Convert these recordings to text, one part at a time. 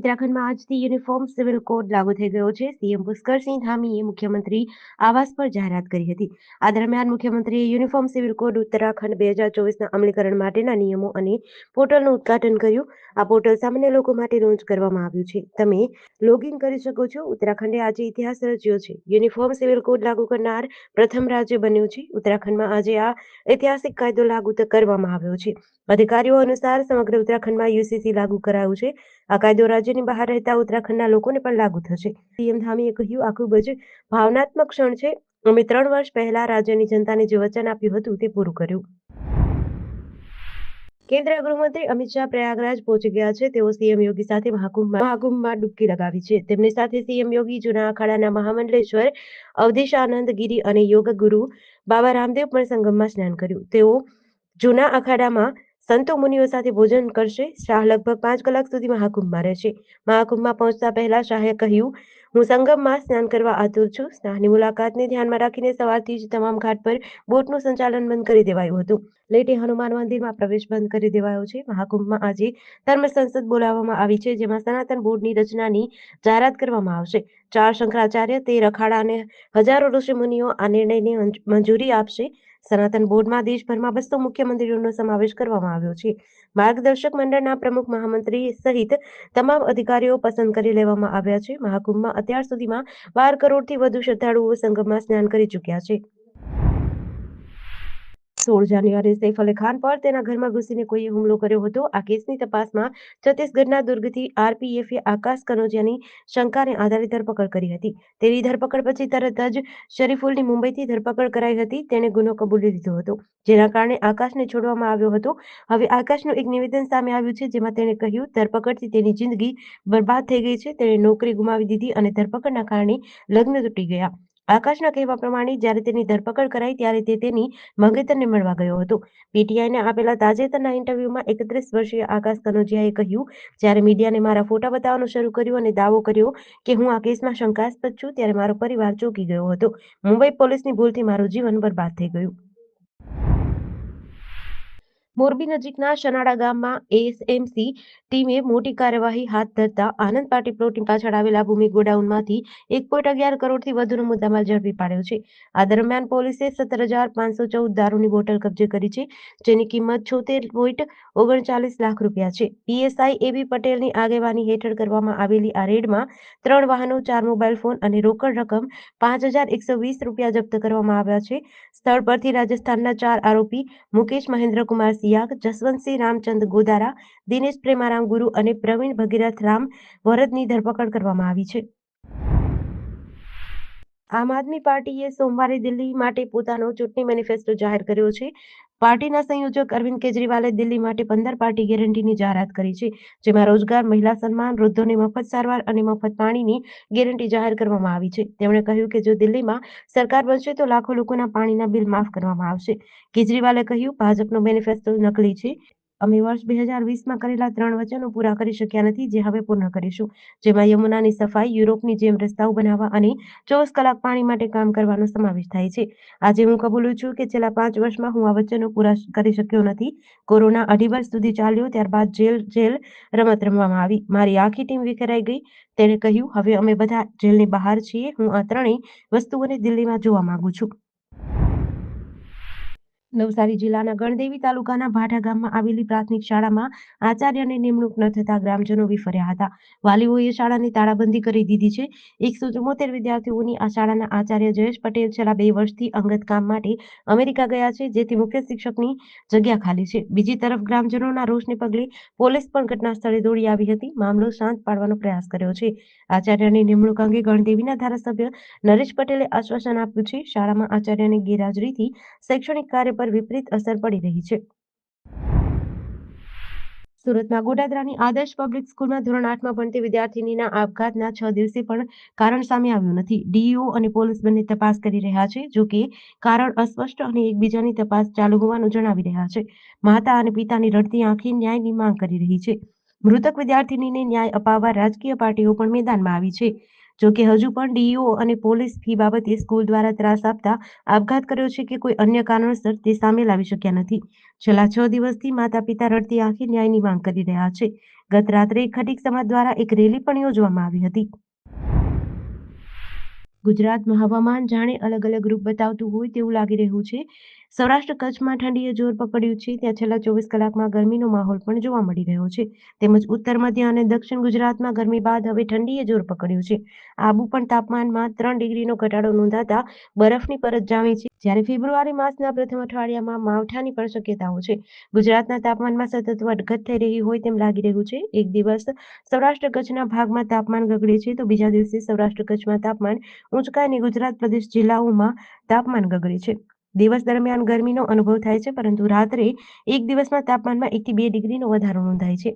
ઉત્તરાખંડમાં આજથી uniform civil code લાગુ થઈ ગયો છે. સીએમ પુષ્કરસિંહ ધામીએ મુખ્યમંત્રી આવાસ પર જાહેરાત કરી હતી. આ દરમિયાન મુખ્યમંત્રીએ યુનિફોર્મ સિવિલ કોડ ઉત્તરાખંડ 2024ના અમલીકરણ માટેના નિયમો અને પોર્ટલનું ઉદ્ઘાટન કર્યું. આ પોર્ટલ સામાન્ય લોકો માટે લોન્ચ કરવામાં આવ્યું છે. તમે લોગિન કરી શકો છો. ઉત્તરાખંડે આજે ઇતિહાસ રચ્યો છે. યુનિફોર્મ સિવિલ કોડ લાગુ કરનાર પ્રથમ રાજ્ય બન્યું છે. ઉત્તરાખંડમાં આજે આ ઐતિહાસિક કાયદો લાગુ કરવામાં આવ્યો છે. અધિકારીઓ અનુસાર સમગ્ર ઉત્તરાખંડમાં યુસીસી લાગુ કરાયું છે. આ કાયદો રાજ્યની બહાર રહેતા ઉત્તરાખંડના લોકોને પણ લાગુ થશે. સીએમ ધામીએ કહ્યું, આ ખૂબ જ ભાવનાત્મક ક્ષણ છે. અમે 3 વર્ષ પહેલા રાજ્યની જનતાને જે વચન આપ્યું હતું તે પૂરું કર્યું. કેન્દ્રીય ગૃહમંત્રી અમિત શાહ પ્રયાગરાજ પહોંચી ગયા છે. તેઓ સીએમ યોગી સાથે મહાકુંભમાં ડૂબકી લગાવી છે. તેમની સાથે સીએમ યોગી, જૂના અખાડાના મહામંડલેશ્વર અવધેશાનંદ ગિરી અને યોગ ગુરુ બાબા રામદેવ પણ સંગમમાં સ્નાન કર્યું. તેઓ જૂના અખાડામાં સંતો મુનિઓ સાથે ભોજન કરશે. શાહ લગભગ 5 કલાક સુધી મહાકુંભમાં રહેશે. મહાકુંભમાં પહોંચતા પહેલા શાહે કહ્યું, હું સંગમમાં સ્નાન કરવા આતુર છું. શાહની મુલાકાતને ધ્યાનમાં રાખીને સવારથી જ તમામ ઘાટ પર બોટનું સંચાલન બંધ કરી દેવાયું હતું. લેટી હનુમાન મંદિરમાં પ્રવેશ બંધ કરી દેવાયો છે. મહાકુંભમાં આજે ધર્મ સંસદ બોલાવવામાં આવી છે, જેમાં સનાતન બોર્ડની રચનાની જાહેરાત કરવામાં આવશે. 4 શંકરાચાર્ય, 13 અખાડા અને હજારો ઋષિ મુનિઓ આ નિર્ણયને મંજૂરી આપશે. સનાતન બોર્ડમાં દેશભરમાં 200 મુખ્ય મંદિરોનો સમાવેશ કરવામાં આવ્યો છે. માર્ગદર્શક મંડળના પ્રમુખ, મહામંત્રી સહિત તમામ અધિકારીઓ પસંદ કરી લેવામાં આવ્યા છે. મહાકુંભમાં અત્યાર સુધીમાં 12 કરોડથી વધુ શ્રદ્ધાળુઓ સંગમમાં સ્નાન કરી ચૂક્યા છે. 16 જાન્યુઆરીએ સૈફ અલી ખાન પર તેના ઘરમાં ઘૂસીને કોઈએ હુમલો કર્યો હતો. આ કેસની તપાસમાં છત્તીસગઢના દુર્ગથી આરપીએફે આકાશ કનોજિયાની શંકાને આધારે ધરપકડ કરી હતી. તેની ધરપકડ પછી તરત જ શરીફુલની મુંબઈથી ધરપકડ કરાઈ હતી. તેણે ગુનો કબૂલી લીધો હતો, જેના કારણે આકાશને છોડવામાં આવ્યો હતો. હવે આકાશનું એક નિવેદન સામે આવ્યું છે, જેમાં તેણે કહ્યું, ધરપકડથી તેની જિંદગી બરબાદ થઈ ગઈ છે. તેણે નોકરી ગુમાવી દીધી અને ધરપકડના કારણે લગ્ન તૂટી ગયા. આકાશના કહેવા પ્રમાણે જ્યારે તેની ધરપકડ કરાઈ ત્યારે તે તેની મંગેતરને મળવા ગયો હતો. પીટીઆઈને આપેલા તાજેતરના ઇન્ટરવ્યુમાં 31 વર્ષીય આકાશ કનોજિયાએ કહ્યું, જ્યારે મીડિયાને મારા ફોટા બતાવવાનું શરૂ કર્યું અને દાવો કર્યો કે હું આ કેસમાં શંકાસ્પદ છું, ત્યારે મારો પરિવાર ચોંકી ગયો હતો. મુંબઈ પોલીસની ભૂલથી મારું જીવન બરબાદ થઈ ગયું. મોરબી નજીકના શનાળા ગામમાં એએસએમસી ટીમે મોટી કાર્યવાહી હાથ ધરતા આનંદ પાર્ટી પ્લોટની પાછળ આવેલા ભૂમિ ગોડાઉનમાંથી 1.11 કરોડથી વધુનો મુદ્દામાલ ઝડપી પાડ્યો છે. આ દરમિયાન પોલીસે 17,514 દારૂની બોટલ કબજે કરી છે, જેની કિંમત 76.39 લાખ રૂપિયા છે. પીએસઆઈ એબી પટેલની આગેવાની હેઠળ કરવામાં આવેલી આ રેડમાં 3 વાહનો, 4 મોબાઈલ ફોન અને રોકડ રકમ 5,120 રૂપિયા જપ્ત કરવામાં આવ્યા છે. સ્થળ પરથી રાજસ્થાનના 4 આરોપી મુકેશ મહેન્દ્રકુમાર સિયાગ, જસવંતસિંહ રામચંદ ગોદારા, દિનેશ પ્રેમારામ ગુરુ અને પ્રવીણ ભગીરથ રામ વરદની ધરપકડ કરવામાં આવી છે. આમ આદમી પાર્ટીએ સોમવારે દિલ્હી માટે પોતાનો ચૂંટણી મેનિફેસ્ટો જાહેર કર્યો છે. પાર્ટીના સંયોજક અરવિંદ કેજરીવાલે દિલ્હી માટે 15 પાર્ટી ગેરંટીની જાહેરાત કરી છે, જેમાં રોજગાર, મહિલા સન્માન, વૃદ્ધોને મફત સારવાર અને મફત પાણીની ગેરંટી જાહેર કરવામાં આવી છે. તેમણે કહ્યું કે જો દિલ્હીમાં સરકાર બનશે તો લાખો લોકોના પાણીના બિલ માફ કરવામાં આવશે. કેજરીવાલે કહ્યું, ભાજપનો મેનિફેસ્ટો નકલી છે. અમે વર્ષ 2020માં કરેલા 3 વચનો પૂરા કરી શક્યા નથી, જે હવે પૂર્ણ કરીશું, જેમાં યમુનાની સફાઈ, યુરોપની જેમ રસ્તાઓ બનાવવા અને 24 કલાક પાણી માટે કામ કરવાનો સમાવેશ થાય છે. આજે હું કબૂલું છું કે છેલ્લા 5 વર્ષમાં હું આ વચનો પૂરા કરી શક્યો નથી. કોરોના 2.5 વર્ષ સુધી ચાલ્યો, ત્યારબાદ જેલ રમત રમવામાં આવી. મારી આખી ટીમ વિખેરાઈ ગઈ. તેણે કહ્યું, હવે અમે બધા જેલની બહાર છીએ. હું આ ત્રણેય વસ્તુઓને દિલ્હીમાં જોવા માંગુ છું. નવસારી જિલ્લાના ગણદેવી તાલુકાના ભાઠા ગામમાં આવેલી પ્રાથમિક શાળામાં આચાર્યની નિમણૂક ન થતા ગ્રામજનો વિફર્યા હતા. વાલીઓએ શાળાની તાળાબંધી કરી દીધી છે. 174 વિદ્યાર્થીઓની આ શાળાના આચાર્ય જયેશ પટેલ છેલ્લા 2 વર્ષથી અંગત કામ માટે અમેરિકા ગયા છે, જેથી મુખ્ય શિક્ષકની જગ્યા ખાલી છે. બીજી તરફ ગ્રામજનોના રોષને પગલે પોલીસ પણ ઘટના સ્થળે દોડી આવી હતી. મામલો શાંત પાડવાનો પ્રયાસ કર્યો છે. આચાર્યની નિમણૂક અંગે ગણદેવીના ધારાસભ્ય નરેશ પટેલે આશ્વાસન આપ્યું છે. શાળામાં આચાર્યની ગેરહાજરીથી શૈક્ષણિક કાર્ય પર વિપરીત અસર પડી રહી છે. સુરતમાં ગોડાદરાની આદર્શ પબ્લિક સ્કૂલમાં ધોરણ 8માં ભણતી વિદ્યાર્થિનીના આપઘાતના 6 દિવસે પણ કારણ સામે આવ્યું નથી. ડીઈઓ અને પોલીસ બંને તપાસ કરી રહ્યા છે. જો કે કારણ અસ્પષ્ટ અને એકબીજાની તપાસ ચાલુ હોવાનું જણાવી રહ્યા છે. માતા અને પિતાની રડતી આંખે ન્યાયની માંગ કરી રહી છે. મૃતક વિદ્યાર્થિનીને ન્યાય અપાવવા રાજકીય પાર્ટીઓ પણ મેદાનમાં આવી છે. જોકે હજુ પણ ડીઈઓ અને પોલીસ ફી બાબતે સ્કૂલ દ્વારા ત્રાસ આપતા આપઘાત કર્યો છે કે કોઈ અન્ય કારણોસર તે સામે લાવી શક્યા નથી. છેલ્લા 6 દિવસથી માતા-પિતા રડતી આંખે ન્યાયની માંગ કરી રહ્યા છે. ગત રાત્રે ખટીક સમાજ દ્વારા એક રેલી પણ યોજવામાં આવી હતી. ગુજરાતમાં હવામાન જાણે અલગ-અલગ રૂપ બતાવતું હોય તેવું લાગી રહ્યું છે. સૌરાષ્ટ્ર કચ્છમાં ઠંડીએ જોર પકડ્યું છે. ત્યાં છેલ્લા 24 કલાકમાં ગરમીનો માહોલ પણ જોવા મળી રહ્યો છે. તેમજ ઉત્તર, મધ્ય અને દક્ષિણ ગુજરાતમાં ગરમી બાદ હવે ઠંડીએ જોર પકડ્યું છે. આબુ પણ તાપમાનમાં 3 ડિગ્રીનો ઘટાડો નોંધાતા બરફની પરત જામી છે. જ્યારે ફેબ્રુઆરી માસના પ્રથમ અઠવાડિયામાં માવઠાની પણ શક્યતાઓ છે. ગુજરાતના તાપમાનમાં સતત વધઘટ થઈ રહી હોય તેમ લાગી રહ્યું છે. એક દિવસ સૌરાષ્ટ્ર કચ્છના ભાગમાં તાપમાન ગગડે છે તો બીજા દિવસે સૌરાષ્ટ્ર કચ્છમાં તાપમાન ઊંચકાય અને ગુજરાત પ્રદેશ જિલ્લાઓમાં તાપમાન ગગડે છે. દિવસ દરમિયાન ગરમીનો અનુભવ થાય છે, પરંતુ રાત્રે એક દિવસમાં તાપમાનમાં 1 થી 2 ડિગ્રીનો વધારો નોંધાય છે.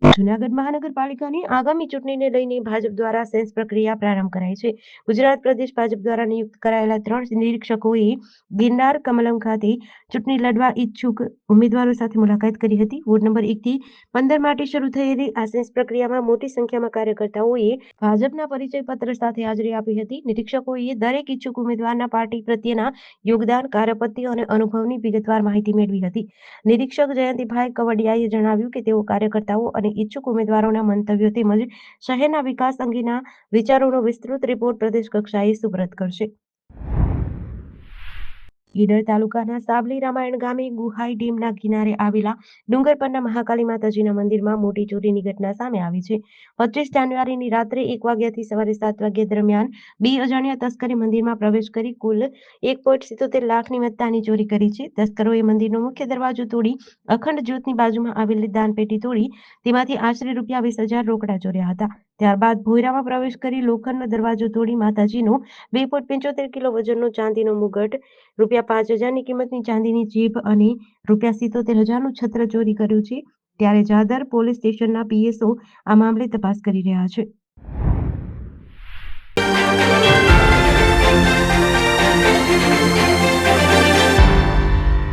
જૂનાગઢ મહાનગરપાલિકાની આગામી ચૂંટણીને લઈને ભાજપ દ્વારા સેન્સ પ્રક્રિયા પ્રારંભ કરાઈ છે. ગુજરાત પ્રદેશ ભાજપ દ્વારા નિયુક્ત કરાયેલા 3 નિરીક્ષકોએ ગિરનાર કમલમ ખાતે ચૂંટણી લડવા ઈચ્છુક ઉમેદવારો સાથે મુલાકાત કરી હતી. વોર્ડ નંબર 1 થી 15 માટે શરૂ થયેલી આ સેન્સ પ્રક્રિયામાં મોટી સંખ્યામાં કાર્યકર્તાઓએ ભાજપના પરિચયપત્ર સાથે હાજરી આપી હતી. નિરીક્ષકોએ દરેક ઈચ્છુક ઉમેદવારના પાર્ટી પ્રત્યેના યોગદાન, કાર્યપદ્ધતિ અને અનુભવની વિગતવાર માહિતી મેળવી હતી. નિરીક્ષક જયંતિભાઈ કવડિયાએ જણાવ્યું કે તેઓ કાર્યકર્તાઓ અને ઈચ્છુક ઉમેદવારોના મંતવ્યો તેમજ શહેરના વિકાસ અંગેના વિચારોનો વિસ્તૃત રિપોર્ટ પ્રદેશ કક્ષાએ સુપરત કરશે. ઈડર તાલુકાના સાબલી રામાયણ ગામે ગુહાઈ ડેમના કિનારે આવેલા ડુંગર પરના મહાકાળી માતાજીના મંદિરમાં મોટી ચોરીની ઘટના સામે આવી છે. 25 જાન્યુઆરીની રાત્રે 1 વાગ્યાથી સવારે 7 વાગ્યા દરમિયાન 2 અજાણ્યા તસ્કરે મંદિરમાં પ્રવેશ કરી કુલ 1.77 લાખની મત્તાની ચોરી કરી છે. તસ્કરોએ મંદિરનો મુખ્ય દરવાજો તોડી અખંડ જ્યોતની બાજુમાં આવેલી દાનપેટી તોડી તેમાંથી આશરે ₹20,000 રોકડા ચોર્યા હતા. ત્યારબાદ ભોયરામાં પ્રવેશ કરી લોખંડનો દરવાજો તોડી માતાજીનો 2.75 કિલો વજનનો ચાંદીનો મુગટ, ₹5,000ની કિંમતની ચાંદીની જીભ અને ₹77,000નું છત્ર ચોરી કર્યું છે. ત્યારે જાદર પોલીસ સ્ટેશનના પીએસઓ આ મામલે તપાસ કરી રહ્યા છે.